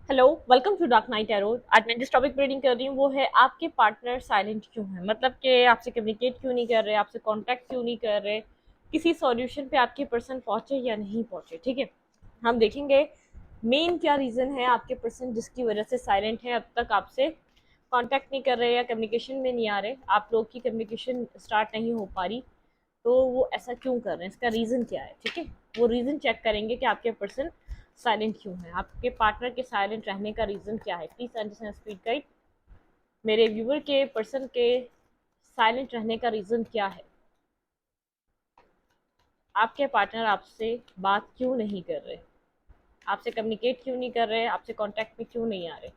Hello, welcome to dark night arrow. आज मैं जिस टॉपिक पर रीडिंग कर रही हूँ वो है आपके पार्टनर साइलेंट क्यों है। मतलब कि आपसे कम्युनिकेट क्यों नहीं कर रहे, आपसे कांटेक्ट क्यों नहीं कर रहे, किसी सॉल्यूशन पे आपके पर्सन पहुंचे या नहीं पहुंचे। ठीक है, हम देखेंगे मेन क्या रीज़न है आपके पर्सन जिसकी वजह से साइलेंट है, अब तक आपसे कांटेक्ट नहीं कर रहे या कम्युनिकेशन में नहीं आ रहे, आप लोग की कम्युनिकेशन स्टार्ट नहीं हो पा रही। तो वो ऐसा क्यों कर रहे हैं, इसका रीज़न क्या है। ठीक है, वो रीज़न चेक करेंगे कि आपके पर्सन साइलेंट क्यों है, आपके पार्टनर के साइलेंट रहने का रीज़न क्या है। Please understand speed guide. मेरे व्यूवर के पर्सन के साइलेंट रहने का रीज़न क्या है, आपके पार्टनर आपसे बात क्यों नहीं कर रहे, आपसे कम्युनिकेट क्यों नहीं कर रहे, आपसे कांटेक्ट में क्यों नहीं आ रहे।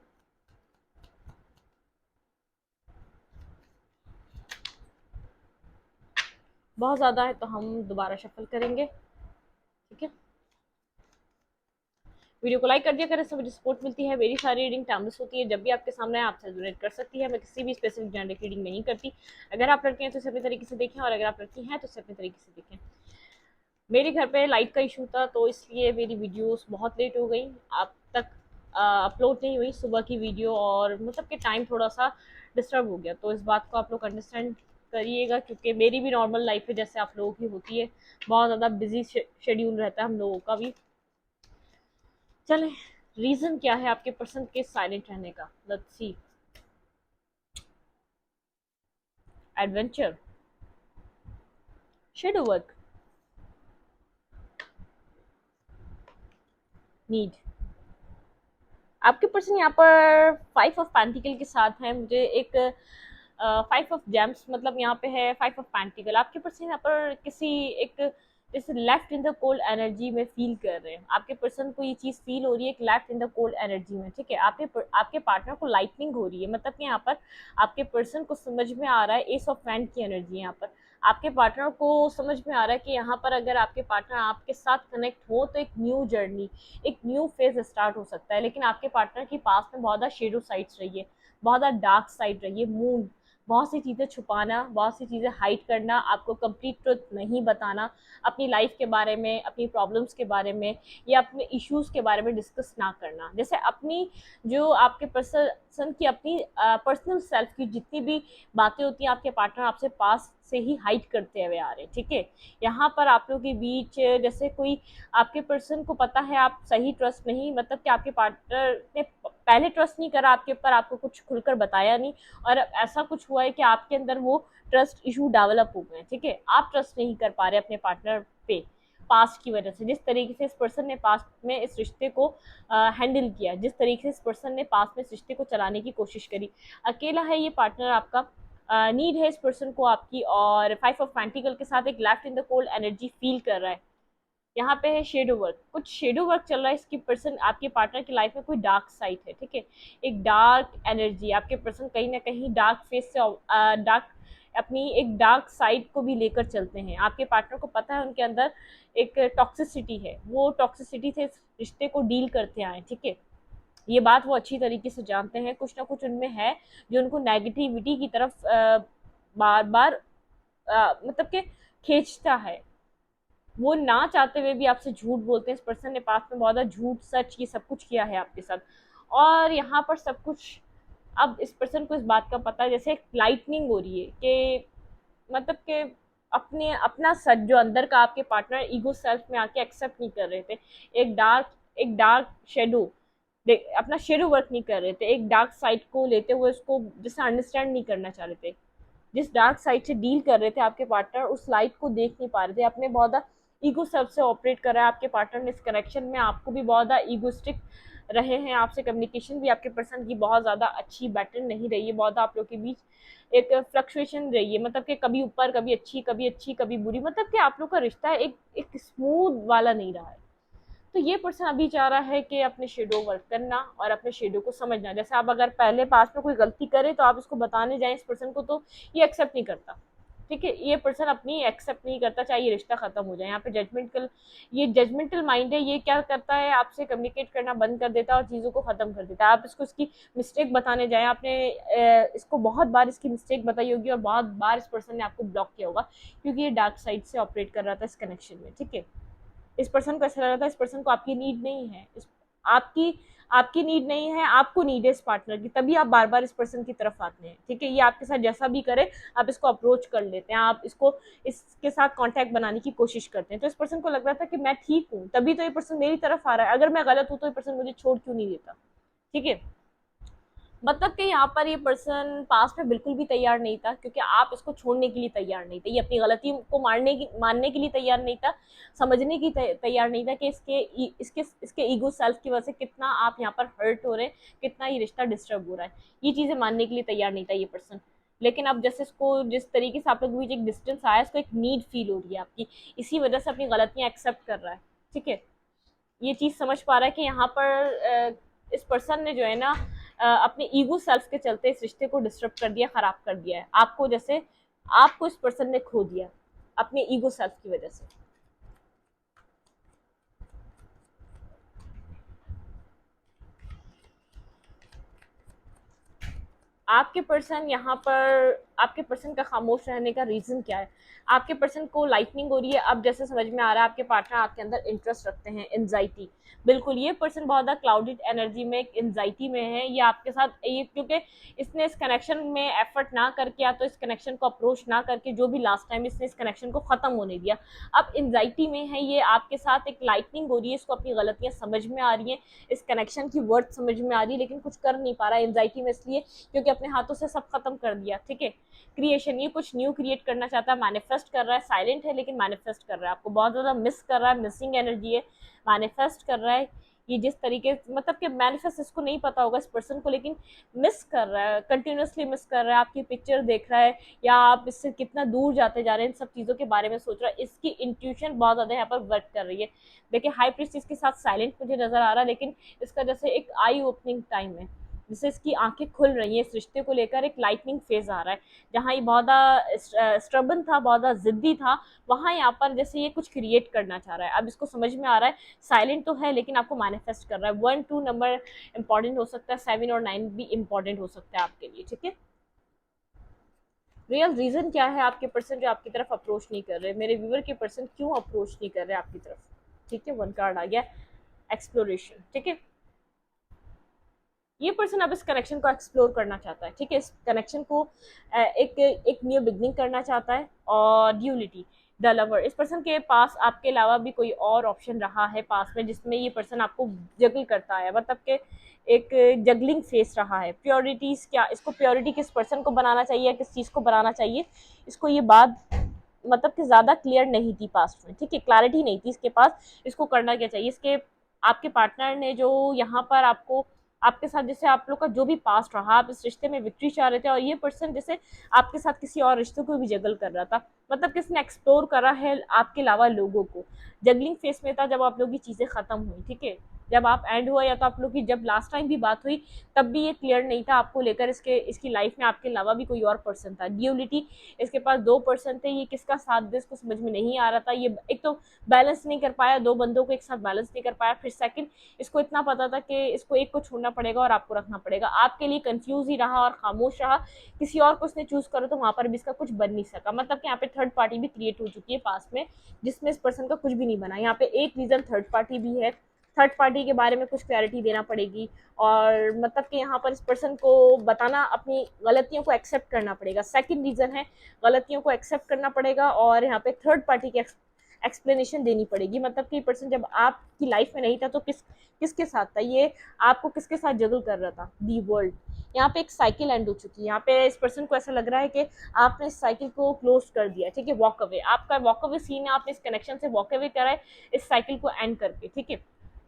बहुत ज़्यादा है तो हम दोबारा शफल करेंगे। ठीक है, वीडियो को लाइक कर दिया करें, इससे मुझे सपोर्ट मिलती है। मेरी सारी रीडिंग टाइमलेस होती है, जब भी आपके सामने आप से डोनेट कर सकती है। मैं किसी भी स्पेसिफिक जेंडर की रीडिंग नहीं करती। अगर आप लड़के हैं तो इसे अपने तरीके से देखें, और अगर आप लड़की हैं तो इसे अपने तरीके से देखें। मेरे घर पे लाइट का इशू था तो इसलिए मेरी वीडियोस बहुत लेट हो गई, अब तक अपलोड नहीं हुई सुबह की वीडियो, और मतलब कि टाइम थोड़ा सा डिस्टर्ब हो गया। तो इस बात को आप लोग अंडरस्टैंड करिएगा, क्योंकि मेरी भी नॉर्मल लाइफ है जैसे आप लोगों की होती है, बहुत ज़्यादा बिजी शेड्यूल रहता है हम लोगों का भी। चले, रीजन क्या है आपके पर्सन के साइलेंट रहने का। Let's see. Adventure, shadow work, need. आपके पर्सन यहाँ पर 5 ऑफ पेंटिकल के साथ है। मुझे एक 5 ऑफ जेम्स, मतलब यहाँ पे है 5 ऑफ पेंटिकल। आपके पर्सन यहाँ पर किसी एक जैसे left in the cold energy में फील कर रहे हैं। आपके पर्सन को ये चीज फील हो रही है, एक left in the cold energy में। ठीक है, आपके पार्टनर को लाइटनिंग हो रही है, मतलब कि यहाँ पर आपके पर्सन को समझ में आ रहा है एस ऑफ वैंड की एनर्जी है। यहाँ पर आपके पार्टनर को समझ में आ रहा है कि यहाँ पर अगर आपके पार्टनर आपके साथ कनेक्ट हो तो एक न्यू जर्नी, एक न्यू फेज स्टार्ट हो सकता है। लेकिन आपके पार्टनर की पास में बहुत ज़्यादा शेडो साइड्स रही है, बहुत ज़्यादा डार्क साइड रही है, मून, बहुत सी चीज़ें छुपाना, बहुत सी चीज़ें हाइड करना, आपको कंप्लीट ट्रुथ नहीं बताना, अपनी लाइफ के बारे में, अपनी प्रॉब्लम्स के बारे में या अपने इश्यूज के बारे में डिस्कस ना करना। जैसे अपनी जो आपके पर्सन की अपनी पर्सनल सेल्फ की जितनी भी बातें होती हैं, आपके पार्टनर आपसे पास से ही हाइड करते हुए आ रहे हैं। ठीक है, यहाँ पर आप लोगों के बीच जैसे कोई आपके पर्सन को पता है आप सही ट्रस्ट नहीं, मतलब कि आपके पार्टनर ने पहले ट्रस्ट नहीं करा आपके ऊपर, आपको कुछ खुलकर बताया नहीं, और ऐसा कुछ हुआ है कि आपके अंदर वो ट्रस्ट इशू डेवलप हो गए। ठीक है, आप ट्रस्ट नहीं कर पा रहे अपने पार्टनर पे, पास्ट की वजह से। जिस तरीके से इस पर्सन ने पास्ट में इस रिश्ते को हैंडल किया, जिस तरीके से इस पर्सन ने पास्ट में इस रिश्ते को चलाने की कोशिश करी, अकेला है ये पार्टनर आपका, नीड है इस पर्सन को आपकी, और 5 ऑफ पेंटिकल के साथ एक left in the cold energy feel कर रहा है। यहाँ पे है शेडो वर्क, कुछ शेडो वर्क चल रहा है। इसकी पर्सन आपके पार्टनर की लाइफ में कोई डार्क साइड है। ठीक है, एक डार्क एनर्जी, आपके पर्सन कहीं ना कहीं डार्क फेस से डार्क, अपनी एक डार्क साइड को भी लेकर चलते हैं। आपके पार्टनर को पता है उनके अंदर एक टॉक्सिसिटी है, वो टॉक्सिसिटी से इस रिश्ते को डील करते आए। ठीक है, ये बात वो अच्छी तरीके से जानते हैं, कुछ ना कुछ उनमें है जो उनको नेगेटिविटी की तरफ बार बार मतलब कि खींचता है। वो ना चाहते हुए भी आपसे झूठ बोलते हैं। इस पर्सन ने पास्ट में बहुत ज़्यादा झूठ सच ये सब कुछ किया है आपके साथ, और यहाँ पर सब कुछ अब इस पर्सन को इस बात का पता है। जैसे एक लाइटनिंग हो रही है कि मतलब कि अपने अपना सच जो अंदर का आपके पार्टनर ईगो सेल्फ में आके एक्सेप्ट नहीं कर रहे थे, एक डार्क शेडो, अपना शेडो वर्क नहीं कर रहे थे, एक डार्क साइड को लेते हुए उसको जैसे अंडरस्टैंड नहीं करना चाह रहे थे। जिस डार्क साइड से डील कर रहे थे आपके पार्टनर, उस लाइट को देख नहीं पा रहे थे, अपने बहुत ज़्यादा ईगो सेल्फ से ऑपरेट कर रहा है आपके पार्टनर ने। इस कनेक्शन में आपको भी बहुत ज़्यादा ईगोस्टिक रहे हैं, आपसे कम्युनिकेशन भी आपके पर्सन की बहुत ज़्यादा अच्छी बेटर नहीं रही है, बहुत आप लोग के बीच एक फ्लक्चुएशन रही है, मतलब कि कभी ऊपर कभी अच्छी, कभी अच्छी कभी बुरी, मतलब कि आप लोग का रिश्ता एक एक स्मूथ वाला नहीं रहा है। तो ये पर्सन अभी चाह रहा है कि अपने शेडो वर्क करना और अपने शेडो को समझना। जैसे आप अगर पहले पास में कोई गलती करे तो आप उसको बताने जाए इस पर्सन को, तो ये एक्सेप्ट नहीं करता। ठीक है, ये पर्सन अपनी एक्सेप्ट नहीं करता, चाहे ये रिश्ता खत्म हो जाए। यहाँ पे जजमेंटल, ये जजमेंटल माइंड है। ये क्या करता है, आपसे कम्युनिकेट करना बंद कर देता है और चीज़ों को खत्म कर देता है। आप इसको इसकी मिस्टेक बताने जाए, आपने इसको बहुत बार इसकी मिस्टेक बताई होगी और बहुत बार इस पर्सन ने आपको ब्लॉक किया होगा, क्योंकि ये डार्क साइड से ऑपरेट कर रहा था इस कनेक्शन में। ठीक है, इस पर्सन को ऐसा लग रहा था इस पर्सन को आपकी नीड नहीं है, इस आपकी आपकी नीड नहीं है, आपको नीड है इस पार्टनर की, तभी आप बार बार इस पर्सन की तरफ आते हैं। ठीक है, ये आपके साथ जैसा भी करे आप इसको अप्रोच कर लेते हैं, आप इसको इसके साथ कांटेक्ट बनाने की कोशिश करते हैं। तो इस पर्सन को लग रहा था कि मैं ठीक हूँ, तभी तो ये पर्सन मेरी तरफ आ रहा है, अगर मैं गलत हूँ तो ये पर्सन मुझे छोड़ क्यों नहीं देता। ठीक है, मतलब कि यहाँ पर ये पर्सन पास में बिल्कुल भी तैयार नहीं था, क्योंकि आप इसको छोड़ने के लिए तैयार नहीं थे, ये अपनी गलती को मानने के लिए तैयार नहीं था, समझने की तैयार नहीं था कि इसके ईगो सेल्फ की वजह से कितना आप यहाँ पर हर्ट हो रहे हैं, कितना ये रिश्ता डिस्टर्ब हो रहा है, ये चीजें मानने के लिए तैयार नहीं था ये पर्सन। लेकिन अब जैसे इसको जिस तरीके से आप लोगों के बीच एक डिस्टेंस आया, इसको एक नीड फील हो रही है आपकी, इसी वजह से अपनी गलतियां एक्सेप्ट कर रहा है। ठीक है, ये चीज समझ पा रहा है कि यहाँ पर इस पर्सन ने जो है ना अपने ईगो सेल्फ के चलते इस रिश्ते को डिस्टर्ब कर दिया, खराब कर दिया है आपको, जैसे आपको इस पर्सन ने खो दिया अपने ईगो सेल्फ की वजह से। आपके पर्सन यहाँ पर आपके पर्सन का खामोश रहने का रीजन क्या है? आपके पर्सन को लाइटनिंग हो रही है, अब जैसे समझ में आ रहा है आपके पार्टनर आपके अंदर इंटरेस्ट रखते हैं, एंजाइटी, बिल्कुल ये पर्सन बहुत ज़्यादा क्लाउडेड एनर्जी में, एंजाइटी में है, ये आपके साथ ये, क्योंकि इसने इस कनेक्शन में एफर्ट ना करके या तो इस कनेक्शन को अप्रोच ना करके, जो भी लास्ट टाइम इसने इस कनेक्शन को ख़त्म होने दिया, अब एंजाइटी में है ये, आपके साथ एक लाइटनिंग हो रही है, इसको अपनी गलतियाँ समझ में आ रही हैं, इस कनेक्शन की वर्थ समझ में आ रही है, लेकिन कुछ कर नहीं पा रहा है एंजाइटी में, इसलिए क्योंकि अपने हाथों से सब खत्म कर दिया। ठीक है, क्रिएशन, ये कुछ न्यू क्रिएट करना चाहता है, मैनिफेस्ट कर रहा है, साइलेंट है लेकिन मैनिफेस्ट कर रहा है, आपको बहुत ज्यादा मिस कर रहा है, मिसिंग एनर्जी है, मैनिफेस्ट कर रहा है। ये जिस तरीके मतलब कि मैनिफेस्ट इसको नहीं पता होगा इस पर्सन को, लेकिन मिस कर रहा है, कंटिन्यूसली मिस कर रहा है, आपकी पिक्चर देख रहा है या आप इससे कितना दूर जाते जा रहे हैं, इन सब चीज़ों के बारे में सोच रहा है, इसकी इंट्यूशन बहुत ज़्यादा यहाँ पर वर्क कर रही है। देखिए हाई प्रीस्टिस के साथ साइलेंट मुझे नजर आ रहा है, लेकिन इसका जैसे एक आई ओपनिंग टाइम है, जिससे इसकी आंखें खुल रही हैं, इस रिश्ते को लेकर एक लाइटनिंग फेज आ रहा है, जहाँ ये बहुत ज़्यादा स्ट्रबन था, बहुत ज़्यादा जिद्दी था, वहाँ यहाँ पर जैसे ये कुछ क्रिएट करना चाह रहा है, अब इसको समझ में आ रहा है, साइलेंट तो है लेकिन आपको मैनिफेस्ट कर रहा है। 1 2 नंबर इंपॉर्टेंट हो सकता है, 7 और 9 भी इंपॉर्टेंट हो सकता है आपके लिए। ठीक है, रियल रीजन क्या है आपके पर्सन जो आपकी तरफ अप्रोच नहीं कर रहे, मेरे व्यूवर के पर्सन क्यों अप्रोच नहीं कर रहे आपकी तरफ? ठीक है, 1 कार्ड आ गया, एक्सप्लोरेशन। ठीक है, ये पर्सन अब इस कनेक्शन को एक्सप्लोर करना चाहता है। ठीक है, इस कनेक्शन को एक एक न्यू बिगनिंग करना चाहता है। और ड्यूलिटी, द लवर, इस पर्सन के पास आपके अलावा भी कोई और ऑप्शन रहा है पास में, जिसमें ये पर्सन आपको जगल करता है, मतलब कि एक जगलिंग फेस रहा है। प्योरिटीज क्या, इसको प्योरिटी किस पर्सन को बनाना चाहिए, किस चीज़ को बनाना चाहिए, इसको ये बात मतलब कि ज़्यादा क्लियर नहीं थी पास्ट में। ठीक है, क्लैरिटी नहीं थी इसके पास, इसको करना क्या चाहिए। इसके आपके पार्टनर ने जो यहाँ पर आपको आपके साथ जैसे आप लोग का जो भी पास्ट रहा, आप इस रिश्ते में विक्ट्री चाह रहे थे, और ये पर्सन जैसे आपके साथ किसी और रिश्ते को भी जगल कर रहा था, मतलब किसने एक्सप्लोर करा है आपके अलावा लोगों को, जगलिंग फेस में था जब आप लोग की चीज़ें खत्म हुई। ठीक है, जब आप एंड हुआ या तो आप लोग की जब लास्ट टाइम भी बात हुई, तब भी ये क्लियर नहीं था आपको लेकर, इसकी लाइफ में आपके अलावा भी कोई और पर्सन था। ड्यूलिटी, इसके पास 2 पर्सन थे, ये किसका साथ दे इसको समझ में नहीं आ रहा था, ये एक तो बैलेंस नहीं कर पाया, 2 बंदों को एक साथ बैलेंस नहीं कर पाया, फिर सेकंड इसको इतना पता था कि इसको एक को छोड़ना पड़ेगा और आपको रखना पड़ेगा, आपके लिए कंफ्यूज ही रहा और खामोश रहा, किसी और को उसने चूज करो तो वहां पर भी इसका कुछ बन नहीं सका, मतलब कि यहाँ पे थर्ड पार्टी भी क्रिएट हो चुकी है पास में, जिसमें इस पर्सन का कुछ भी नहीं बना। यहाँ पे एक रीजन थर्ड पार्टी भी है, थर्ड पार्टी के बारे में कुछ क्लैरिटी देना पड़ेगी, और मतलब कि यहाँ पर इस पर्सन को बताना, अपनी गलतियों को एक्सेप्ट करना पड़ेगा। सेकंड रीजन है, गलतियों को एक्सेप्ट करना पड़ेगा, और यहाँ पे थर्ड पार्टी की एक्सप्लेनेशन देनी पड़ेगी, मतलब कि पर्सन जब आपकी लाइफ में नहीं था तो किसके साथ था, ये आपको किसके साथ जगल कर रहा था, दी वर्ल्ड। यहाँ पे एक साइकिल एंड हो चुकी है, यहाँ पे इस पर्सन को ऐसा लग रहा है कि आपने इस साइकिल को क्लोज कर दिया। ठीक है, वॉक अवे, आपका वॉक अवे सीन है, आपने इस कनेक्शन से वॉक अवे करा है इस साइकिल को एंड करके। ठीक है,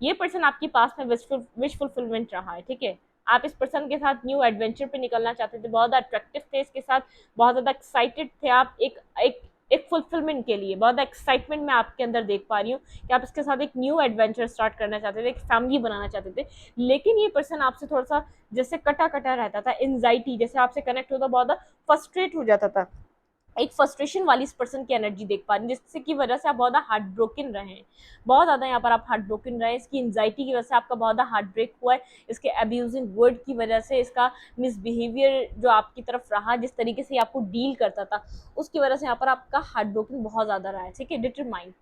ये पर्सन आपके पास में विश फुलफिलमेंट रहा है। ठीक है, आप इस पर्सन के साथ न्यू एडवेंचर पे निकलना चाहते थे, बहुत ज़्यादा अट्रैक्टिव थे इसके साथ, बहुत ज़्यादा एक्साइटेड थे आप, एक एक फुलफिलमेंट के लिए बहुत एक्साइटमेंट मैं आपके अंदर देख पा रही हूँ कि आप इसके साथ एक न्यू एडवेंचर स्टार्ट करना चाहते थे, एक फैमिली बनाना चाहते थे, लेकिन ये पर्सन आपसे थोड़ा सा जैसे कटा कटा रहता था, एंजाइटी, जैसे आपसे कनेक्ट होता बहुत ज़्यादा फ्रस्ट्रेट हो जाता था, एक फ्रस्ट्रेशन वाली इस पर्सन की एनर्जी देख पा रही हूँ, जिससे की वजह से आप बहुत ज़्यादा हार्ट ब्रोकन रहे हैं, बहुत ज़्यादा यहाँ पर आप हार्ट ब्रोकन रहे हैं, इसकी एंजाइटी की वजह से आपका बहुत ज़्यादा हार्ट ब्रेक हुआ है, इसके अब्यूजिंग वर्ड की वजह से, इसका मिसबिहेवियर जो आपकी तरफ रहा, जिस तरीके से आपको डील करता था, उसकी वजह से यहाँ पर आपका हार्ट ब्रोकन बहुत ज़्यादा रहा है। ठीक है, डिटरमाइन,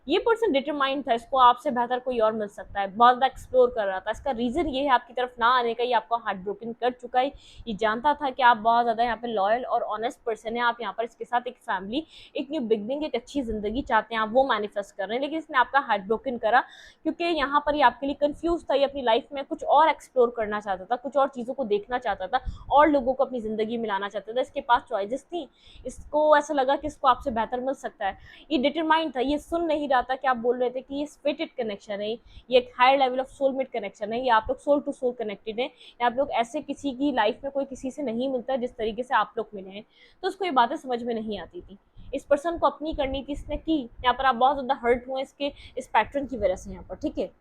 ये पर्सन डिटरमाइंड था, इसको आपसे बेहतर कोई और मिल सकता है, बहुत ज़्यादा एक्सप्लोर कर रहा था। इसका रीज़न ये है आपकी तरफ ना आने का, ये आपको हार्ट ब्रोकन कर चुका है। ये जानता था कि आप बहुत ज़्यादा यहाँ पे लॉयल और ऑनेस्ट पर्सन है, आप यहाँ पर इसके साथ एक फैमिली, एक न्यू बिगनिंग, एक अच्छी ज़िंदगी चाहते हैं, आप वो मैनिफेस्ट कर रहे हैं। लेकिन इसने आपका हार्ट ब्रोकन करा क्योंकि यहाँ पर ये आपके लिए कन्फ्यूज़ था, ये अपनी लाइफ में कुछ और एक्सप्लोर करना चाहता था, कुछ और चीज़ों को देखना चाहता था, और लोगों को अपनी ज़िंदगी में लाना चाहता था। इसके पास चॉइसेस थी, इसको ऐसा लगा कि इसको आपसे बेहतर मिल सकता है। ये डिटरमाइंड था, ये सुन नहीं रहा था कि आप बोल रहे थे कि ये स्पिरिटेड कनेक्शन है, ये एक higher level of soulmate connection है, ये आप लोग सोल टू सोल कनेक्टेड है, या आप लोग ऐसे किसी की लाइफ में कोई किसी से नहीं मिलता जिस तरीके से आप लोग मिले हैं। तो उसको ये बातें समझ में नहीं आती थी, इस पर्सन को अपनी करनी थी, इसने की। यहाँ पर आप बहुत ज़्यादा हर्ट हुए इसके इस पैटर्न की वजह से यहाँ पर, ठीक है।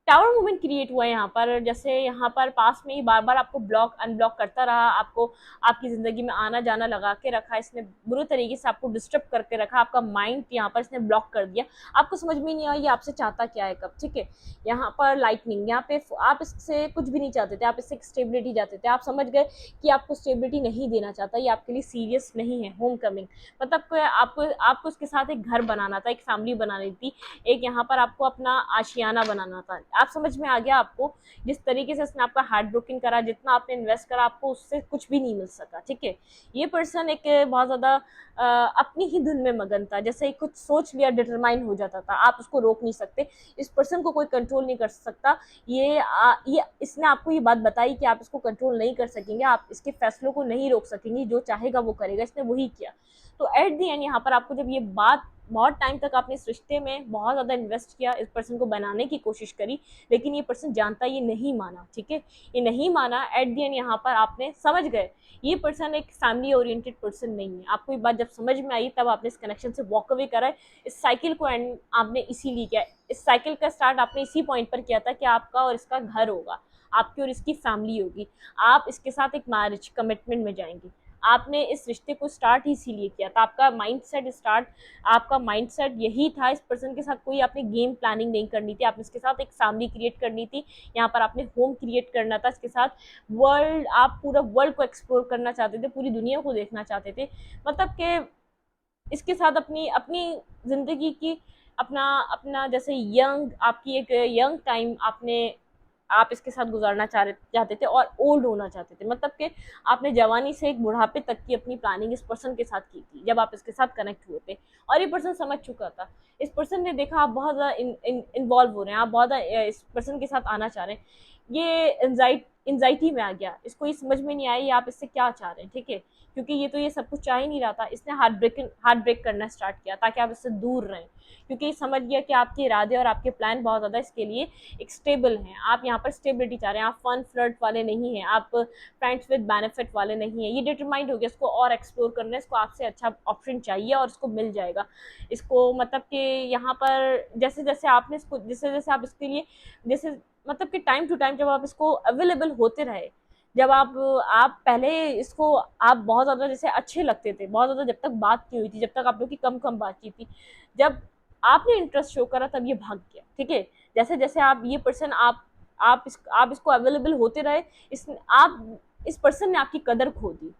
टावर मूवमेंट क्रिएट हुआ है यहाँ पर, जैसे यहाँ पर पास में ही बार बार आपको ब्लॉक अनब्लॉक करता रहा, आपको आपकी ज़िंदगी में आना जाना लगा के रखा, इसने बुरे तरीके से आपको डिस्टर्ब करके रखा, आपका माइंड यहाँ पर इसने ब्लॉक कर दिया, आपको समझ में नहीं आया ये आपसे चाहता क्या है कब, ठीक है। यहाँ पर लाइटनिंग, यहाँ पे आप इससे कुछ भी नहीं चाहते थे, आप इससे स्टेबिलिटी चाहते थे, आप समझ गए कि आपको स्टेबिलिटी नहीं देना चाहता, ये आपके लिए सीरियस नहीं है। होम कमिंग मतलब आपको आपको इसके साथ एक घर बनाना था, एक फैमिली बनानी थी, एक यहाँ पर आपको अपना आशियाना बनाना था। आप समझ में आ गया आपको, जिस तरीके से इसने आपका हार्ट ब्रोकन करा, जितना आपने इन्वेस्ट करा, आपको उससे कुछ भी नहीं मिल सका, ठीक है। ये पर्सन एक बहुत ज़्यादा अपनी ही धुन में मगन था, जैसे ही कुछ सोच लिया डिटरमाइन हो जाता था, आप उसको रोक नहीं सकते, इस पर्सन को कोई कंट्रोल नहीं कर सकता। ये इसने आपको ये बात बताई कि आप इसको कंट्रोल नहीं कर सकेंगे, आप इसके फैसलों को नहीं रोक सकेंगे, जो चाहेगा वो करेगा, इसने वही किया। तो एट दी एंड यहाँ पर आपको जब ये बात, बहुत टाइम तक आपने इस रिश्ते में बहुत ज़्यादा इन्वेस्ट किया, इस पर्सन को बनाने की कोशिश करी, लेकिन ये पर्सन जानता ये नहीं माना, ठीक है, ये नहीं माना। एट दी एंड यहाँ पर आपने समझ गए ये पर्सन एक फैमिली ओरिएंटेड पर्सन नहीं है। आपको ये बात जब समझ में आई तब आपने इस कनेक्शन से वॉक अवे करा है, इस साइकिल को एंड आपने इसीलिए किया, इस साइकिल का स्टार्ट आपने इसी पॉइंट पर किया था कि आपका और इसका घर होगा, आपकी और इसकी फैमिली होगी, आप इसके साथ एक मैरिज कमिटमेंट में जाएंगे। आपने इस रिश्ते को स्टार्ट ही इसीलिए किया था, आपका माइंडसेट यही था। इस पर्सन के साथ कोई आपने गेम प्लानिंग नहीं करनी थी, आपने इसके साथ एक फैमिली क्रिएट करनी थी, यहाँ पर आपने होम क्रिएट करना था इसके साथ, वर्ल्ड, आप पूरा वर्ल्ड को एक्सप्लोर करना चाहते थे, पूरी दुनिया को देखना चाहते थे, मतलब कि इसके साथ अपनी अपनी ज़िंदगी की, अपना अपना जैसे यंग, आपकी एक यंग टाइम आप इसके साथ गुजारना चाहते थे और ओल्ड होना चाहते थे, मतलब कि आपने जवानी से एक बुढ़ापे तक की अपनी प्लानिंग इस पर्सन के साथ की थी जब आप इसके साथ कनेक्ट हुए थे। और ये पर्सन समझ चुका था, इस पर्सन ने देखा आप बहुत ज़्यादा इन्वॉल्व हो रहे हैं, आप बहुत ज़्यादा इस पर्सन के साथ आना चाह रहे हैं, ये एंजाइटी में आ गया, इसको ये समझ में नहीं आया ये आप इससे क्या चाह रहे हैं, ठीक है, क्योंकि ये तो ये सब कुछ चाह ही नहीं रहा था। इसने हार्ट ब्रेक करना स्टार्ट किया ताकि आप इससे दूर रहें, क्योंकि ये समझ गया कि आपके इरादे और आपके प्लान बहुत ज़्यादा इसके लिए एक स्टेबल हैं, आप यहाँ पर स्टेबिलिटी चाह रहे हैं, आप फन फ्लर्ट वाले नहीं हैं, आप फ्रेंड्स विद बेनिफिट वाले नहीं हैं। ये डिटरमाइंड हो गया, इसको और एक्सप्लोर करना है, इसको आपसे अच्छा ऑप्शन चाहिए और इसको मिल जाएगा। इसको मतलब कि यहाँ पर जैसे जैसे आपने इसको, जैसे जैसे आप इसके लिए, जैसे मतलब कि टाइम टू टाइम जब आप इसको अवेलेबल होते रहे, जब आप पहले इसको, आप बहुत ज़्यादा जैसे अच्छे लगते थे, बहुत ज़्यादा जब तक बात नहीं हुई थी, जब तक आप लोग की कम कम बातचीत थी, जब आपने इंटरेस्ट शो करा तब ये भाग गया, ठीक है। जैसे जैसे आप ये पर्सन, आप इसको अवेलेबल होते रहे, इस पर्सन ने आपकी कदर खो दी।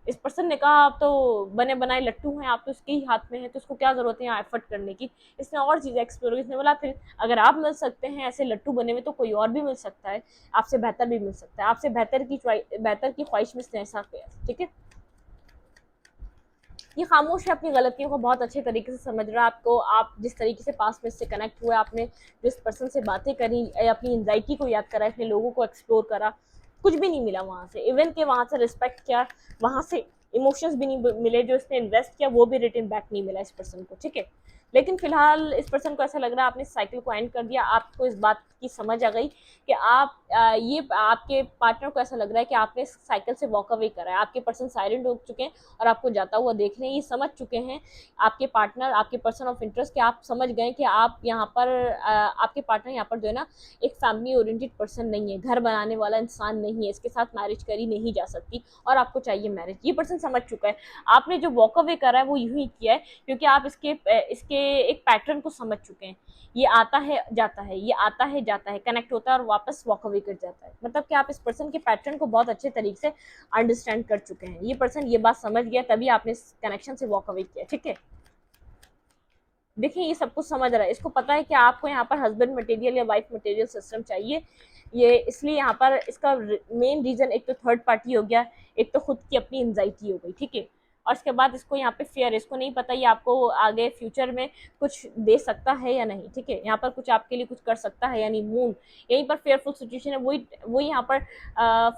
इस पर्सन ने कहा आप तो बने बनाए लट्टू हैं, आप तो उसके ही हाथ में हैं, तो उसको क्या ज़रूरत है यहाँ एफर्ट करने की। इसने और चीज़ें एक्सप्लोर की, इसने बोला फिर अगर आप मिल सकते हैं ऐसे लट्टू बने हुए तो कोई और भी मिल सकता है, आपसे बेहतर भी मिल सकता है, आपसे बेहतर की ख्वाहिश में इसने ऐसा किया, ठीक है। ये खामोश है, अपनी गलतियों को बहुत अच्छे तरीके से समझ रहा है, आपको, आप जिस तरीके से पास में इससे कनेक्ट हुए, आपने जिस पर्सन से बातें करी, अपनी एंजाइटी को याद करा, अपने लोगों को एक्सप्लोर करा, कुछ भी नहीं मिला वहाँ से, इवन के वहाँ से रिस्पेक्ट किया, वहाँ से इमोशंस भी नहीं मिले, जो इसने इन्वेस्ट किया वो भी रिटर्न बैक नहीं मिला इस पर्सन को, ठीक है। लेकिन फिलहाल इस पर्सन को ऐसा लग रहा है आपने साइकिल को एंड कर दिया, आपको इस बात की समझ आ गई कि ये आपके पार्टनर को ऐसा लग रहा है कि आपने इस साइकिल से वॉक अवे करा है, आपके पर्सन साइलेंट हो चुके हैं और आपको जाता हुआ देख रहे हैं, ये समझ चुके हैं आपके पार्टनर, आपके पर्सन ऑफ इंटरेस्ट, कि आप समझ गए कि आप यहाँ पर आपके पार्टनर यहाँ पर जो है ना एक फैमिली ओरिएंटेड पर्सन नहीं है, घर बनाने वाला इंसान नहीं है, इसके साथ मैरिज करी नहीं जा सकती और आपको चाहिए मैरिज। ये पर्सन समझ चुका है, आपने जो वॉक अवे करा है वो यूं ही किया है क्योंकि आप इसके एक पैटर्न को समझ चुके हैं। ये आता है जाता है, ये आता है जाता है, कनेक्ट होता है और वापस वॉक अवे कर जाता है। मतलब कि आप इस पर्सन के पैटर्न को बहुत अच्छे तरीके से अंडरस्टैंड कर चुके हैं। ये पर्सन ये बात समझ गया, तभी आपने इस कनेक्शन से वॉक अवे किया। ठीक है, देखिए ये सब कुछ समझ रहा है, इसको पता है कि आपको यहाँ पर हस्बैंड मटेरियल या वाइफ मटेरियल सिस्टम चाहिए। ये इसलिए यहाँ पर इसका मेन रीजन एक तो थर्ड पार्टी हो गया, एक तो खुद की अपनी एंजाइटी हो गई। ठीक है, और इसके बाद इसको यहाँ पे फेयर, इसको नहीं पता ये आपको आगे फ्यूचर में कुछ दे सकता है या नहीं। ठीक है, यहाँ पर कुछ आपके लिए कुछ कर सकता है, यानी मून यहीं पर फेयरफुल सिचुएशन है, वही वही यहाँ पर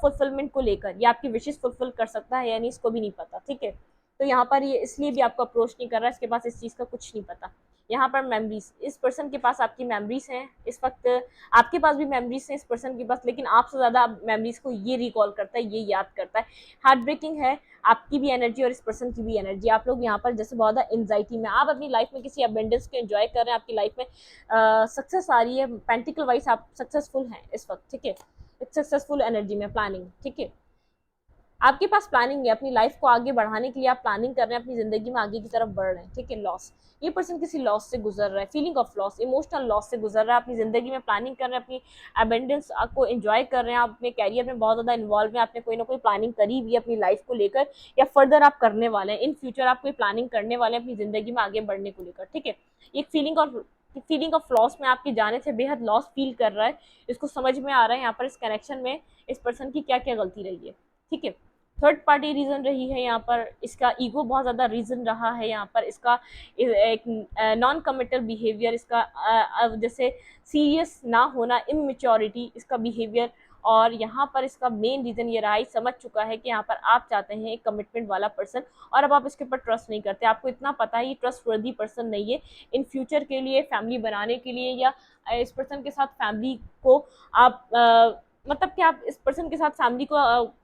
फुलफिलमेंट को लेकर ये आपकी विशेष फुलफिल कर सकता है, यानी इसको भी नहीं पता। ठीक है, तो यहाँ पर ये इसलिए भी आपको अप्रोच नहीं कर रहा है, इसके पास इस चीज़ का कुछ नहीं पता। यहाँ पर मेमोरीज, इस पर्सन के पास आपकी मेमोरीज हैं इस वक्त, आपके पास भी मेमोरीज हैं इस पर्सन के पास, लेकिन आपसे ज़्यादा मेमोरीज को ये रिकॉल करता है, ये याद करता है। हार्ट ब्रेकिंग है आपकी भी एनर्जी और इस पर्सन की भी एनर्जी। आप लोग यहाँ पर जैसे बहुत ज़्यादा एंजाइटी में, आप अपनी लाइफ में किसी अबेंडेंस को एंजॉय कर रहे हैं, आपकी लाइफ में सक्सेस आ रही है, पेंटिकल वाइज आप सक्सेसफुल हैं इस वक्त। ठीक है, सक्सेसफुल एनर्जी में प्लानिंग। ठीक है, आपके पास प्लानिंग है अपनी लाइफ को आगे बढ़ाने के लिए, आप प्लानिंग कर रहे हैं अपनी जिंदगी में आगे की तरफ बढ़ रहे हैं। ठीक है, लॉस, ये पर्सन किसी लॉस से गुजर रहा है, feeling of loss, emotional loss से गुजर रहा है, अपनी जिंदगी में प्लानिंग कर रहे हैं, अपनी अबेंडेंस को एंजॉय कर रहे हैं, आप अपने कैरियर में बहुत ज़्यादा इन्वॉल्व हैं, आपने कोई ना कोई प्लानिंग करी हुई है अपनी लाइफ को लेकर, या फर्दर आप करने वाले हैं, इन फ्यूचर आप कोई प्लानिंग करने वाले हैं अपनी जिंदगी में आगे बढ़ने को लेकर। ठीक है, एक फीलिंग ऑफ लॉस में आपके जाने से बेहद लॉस फील कर रहा है, इसको समझ में आ रहा है यहाँ पर इस कनेक्शन में इस पर्सन की क्या क्या गलती रही है। ठीक है, थर्ड पार्टी रीजन रही है यहाँ पर, इसका ईगो बहुत ज़्यादा रीजन रहा है यहाँ पर, इसका एक नॉन कमिटल बिहेवियर, इसका जैसे सीरियस ना होना, इमेच्योरिटी इसका बिहेवियर, और यहाँ पर इसका मेन रीजन ये रहा है, समझ चुका है कि यहाँ पर आप चाहते हैं एक कमिटमेंट वाला पर्सन, और अब आप इसके ऊपर ट्रस्ट नहीं करते, आपको इतना पता है ये ट्रस्ट वर्दी पर्सन नहीं है इन फ्यूचर के लिए, फैमिली बनाने के लिए, या इस पर्सन के साथ फैमिली को आप मतलब कि आप इस पर्सन के साथ फैमिली को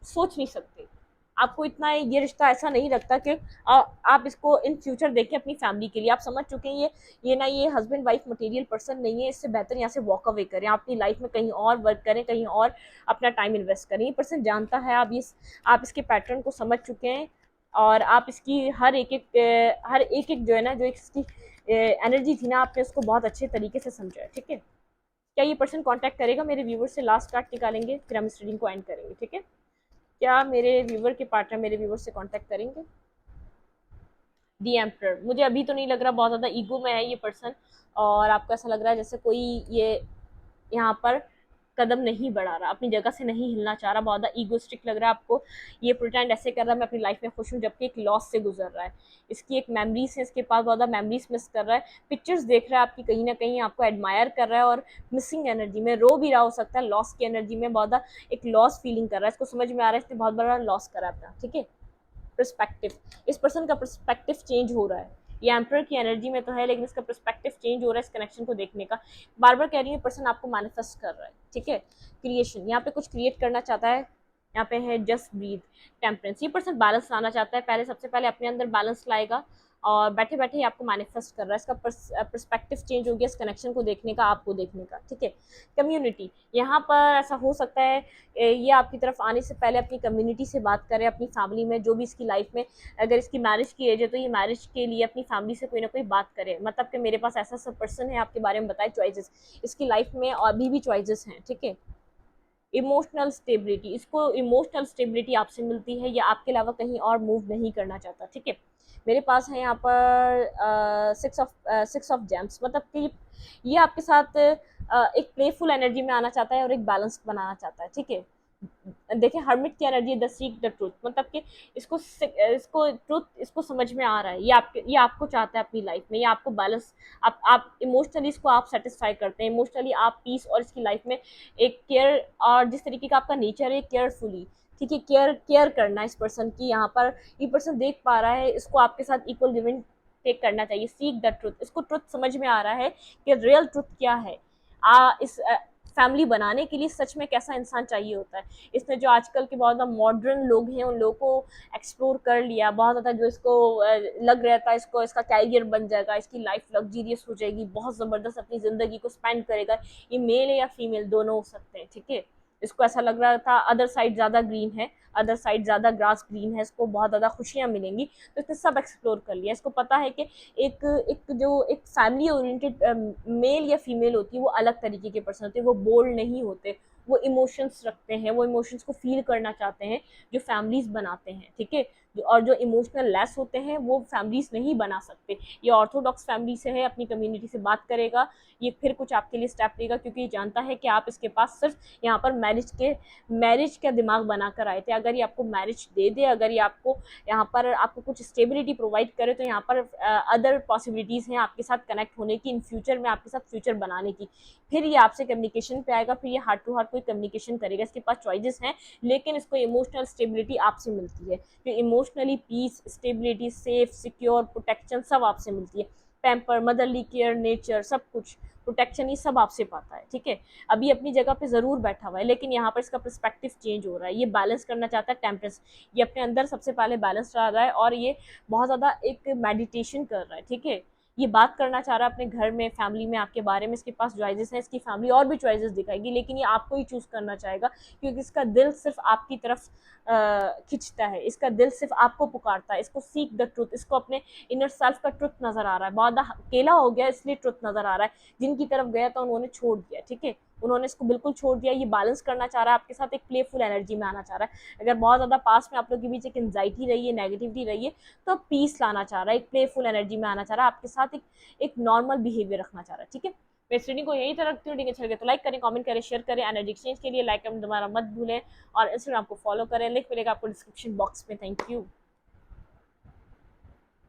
सोच नहीं सकते, आपको इतना ये रिश्ता ऐसा नहीं रखता कि आप इसको इन फ्यूचर देखें अपनी फैमिली के लिए। आप समझ चुके हैं ये हस्बैंड वाइफ मटेरियल पर्सन नहीं है, इससे बेहतर यहाँ से वॉक अवे करें, आप अपनी लाइफ में कहीं और वर्क करें, कहीं और अपना टाइम इन्वेस्ट करें। ये पर्सन जानता है, आप इसके पैटर्न को समझ चुके हैं, और आप इसकी हर एक जो है ना, जो इसकी एनर्जी थी ना, आपने उसको बहुत अच्छे तरीके से समझा है। ठीक है, क्या ये पर्सन कांटेक्ट करेगा मेरे व्यूवर से? लास्ट कार्ड निकालेंगे, फिर हम इस रीडिंग को एंड करेंगे। ठीक है, क्या मेरे व्यूवर के पार्टनर मेरे व्यूवर से कांटेक्ट करेंगे? दी एम्परर, मुझे अभी तो नहीं लग रहा, बहुत ज़्यादा ईगो में है ये पर्सन, और आपको ऐसा लग रहा है जैसे कोई ये यहाँ पर कदम नहीं बढ़ा रहा, अपनी जगह से नहीं हिलना चाह रहा, बहुत ज़्यादा ईगोस्टिक लग रहा है आपको, ये प्रिटेंड ऐसे कर रहा है मैं अपनी लाइफ में खुश हूँ, जबकि एक लॉस से गुजर रहा है, इसकी एक मेमरीज है, इसके पास बहुत ज़्यादा मेमरीज मिस कर रहा है, पिक्चर्स देख रहा है आपकी, कहीं ना कहीं आपको एडमायर कर रहा है, और मिसिंग एनर्जी में रो भी रहा हो सकता है, लॉस की एनर्जी में बहुत ज़्यादा एक लॉस फीलिंग कर रहा है, इसको समझ में आ रहा है इसने बहुत बड़ा लॉस करा अपना। ठीक है, पर्सपेक्टिव, इस पर्सन का पर्सपेक्टिव चेंज हो रहा है, ये एम्पर की एनर्जी में तो है, लेकिन इसका पर्सपेक्टिव चेंज हो रहा है इस कनेक्शन को देखने का, बार बार कह रही है पर्सन आपको मैनिफेस्ट कर रहा है। ठीक है, क्रिएशन, यहाँ पे कुछ क्रिएट करना चाहता है, यहाँ पे है जस्ट ब्रीथ, टेम्परेंस, ये पर्सन बैलेंस लाना चाहता है, सबसे पहले अपने अंदर बैलेंस लाएगा, और बैठे बैठे ही आपको मैनिफेस्ट कर रहा है, इसका पर्सपेक्टिव चेंज हो गया इस कनेक्शन को देखने का, आपको देखने का। ठीक है, कम्युनिटी, यहाँ पर ऐसा हो सकता है ये आपकी तरफ आने से पहले अपनी कम्युनिटी से बात करें, अपनी फैमिली में जो भी इसकी लाइफ में, अगर इसकी मैरिज की एज है तो ये मैरिज के लिए अपनी फैमिली से कोई ना कोई बात करे, मतलब कि मेरे पास ऐसा सब पर्सन है, आपके बारे में बताए चॉइसेस, इसकी लाइफ में अभी भी चॉइसेस हैं। ठीक है, इमोशनल स्टेबिलिटी, इसको इमोशनल स्टेबिलिटी आपसे मिलती है, या आपके अलावा कहीं और मूव नहीं करना चाहता। ठीक है, मेरे पास है यहाँ पर सिक्स ऑफ जेम्स, मतलब कि ये आपके साथ एक प्लेफुल एनर्जी में आना चाहता है और एक बैलेंस बनाना चाहता है। ठीक है, देखिए हर्मिट की energy, the seek the truth, मतलब कि इसको ट्रूथ इसको समझ में आ रहा है, ये आपको चाहता है अपनी लाइफ में, ये आपको बैलेंस, आप इमोशनली इसको आप सेटिस्फाई करते हैं, इमोशनली आप पीस, और इसकी लाइफ में एक केयर, और जिस तरीके का आपका नेचर है केयरफुली, ठीक है, केयर करना इस पर्सन की, यहाँ पर ये पर्सन देख पा रहा है, इसको आपके साथ इक्वल गिव एंड टेक करना चाहिए, सीक द ट्रूथ, इसको ट्रुथ समझ में आ रहा है कि रियल ट्रुथ क्या है, इस फैमिली बनाने के लिए सच में कैसा इंसान चाहिए होता है। इसने जो आजकल के बहुत ज़्यादा मॉडर्न लोग हैं उन लोगों को एक्सप्लोर कर लिया, बहुत ज़्यादा जो इसको लग रहा था इसको इसका कैरियर बन जाएगा, इसकी लाइफ लग्जीरियस हो जाएगी, बहुत ज़बरदस्त अपनी ज़िंदगी को स्पेंड करेगा, ये मेल है या फीमेल दोनों हो सकते हैं। ठीक है, इसको ऐसा लग रहा था अदर साइड ज़्यादा ग्रीन है, अदर साइड ज़्यादा ग्रास ग्रीन है, इसको बहुत ज़्यादा खुशियाँ मिलेंगी, तो इसने सब एक्सप्लोर कर लिया। इसको पता है कि एक एक जो एक फैमिली ओरिएंटेड मेल या फीमेल होती है वो अलग तरीके के पर्सन होते हैं, वो बोल्ड नहीं होते, वो इमोशंस रखते हैं, वो इमोशंस को फील करना चाहते हैं, जो फैमिलीज बनाते हैं, ठीक है। और जो इमोशनल लेस होते हैं वो फैमिलीज नहीं बना सकते। ये ऑर्थोडॉक्स फैमिली से है, अपनी कम्युनिटी से बात करेगा, ये फिर कुछ आपके लिए स्टेप लेगा, क्योंकि ये जानता है कि आप इसके पास सिर्फ यहाँ पर मैरिज का दिमाग बनाकर आए थे। अगर ये आपको मैरिज दे दे, अगर ये आपको यहाँ पर आपको कुछ स्टेबिलिटी प्रोवाइड करे, तो यहाँ पर अदर पॉसिबिलिटीज़ हैं आपके साथ कनेक्ट होने की, इन फ्यूचर में आपके साथ फ्यूचर बनाने की। फिर ये आपसे कम्युनिकेशन पे आएगा, फिर ये हार्ट टू हार्ट कोई कम्युनिकेशन करेगा, इसके पास चॉइसेस हैं, लेकिन इसको इमोशनल स्टेबिलिटी आपसे मिलती है। जो emotionally peace, stability, safe, secure, protection सब आपसे मिलती है। पैम्पर, मदरली केयर, नेचर, सब कुछ, प्रोटेक्शन, ये सब आपसे पाता है, ठीक है। अभी अपनी जगह पे ज़रूर बैठा हुआ है, लेकिन यहाँ पर इसका पर्सपेक्टिव चेंज हो रहा है, ये बैलेंस करना चाहता है टेम्परेंस, ये अपने अंदर सबसे पहले बैलेंस ला रहा है, और ये बहुत ज़्यादा एक मेडिटेशन कर रहा है, ठीक है। ये बात करना चाह रहा है अपने घर में, फैमिली में आपके बारे में, इसके पास चॉइसेस हैं, इसकी फैमिली और भी चॉइसेस दिखाएगी, लेकिन ये आपको ही चूज़ करना चाहेगा, क्योंकि इसका दिल सिर्फ आपकी तरफ खिंचता है, इसका दिल सिर्फ आपको पुकारता है, इसको सीक द ट्रुथ, इसको अपने इनर सेल्फ का ट्रुथ नज़र आ रहा है, बहुत अकेला हो गया इसलिए ट्रुथ नज़र आ रहा है, जिनकी तरफ गया था उन्होंने छोड़ दिया, ठीक है, उन्होंने इसको बिल्कुल छोड़ दिया। ये बैलेंस करना चाह रहा है आपके साथ, एक प्लेफुल एनर्जी में आना चाह रहा है। अगर बहुत ज़्यादा पास में आप लोग के बीच एक एंजाइटी रही है, नेगेटिविटी रही है, तो पीस लाना चाह रहा है, एक प्लेफुल एनर्जी में आना चाह रहा है आपके साथ, एक नॉर्मल बिहेवियर रखना चाह रहा है, ठीक है। मैं इस रीडिंग को यही तरह रखती हूँ, रीडिंग अच्छा लगे तो लाइक करें, कमेंट करें, शेयर करें। एनर्जी एक्सचेंज के लिए लाइक कमेंट दोबारा मत भूलें, और इंस्टाग्राम को फॉलो करें, लिंक मिलेगा आपको डिस्क्रिप्शन बॉक्स में। Thank you.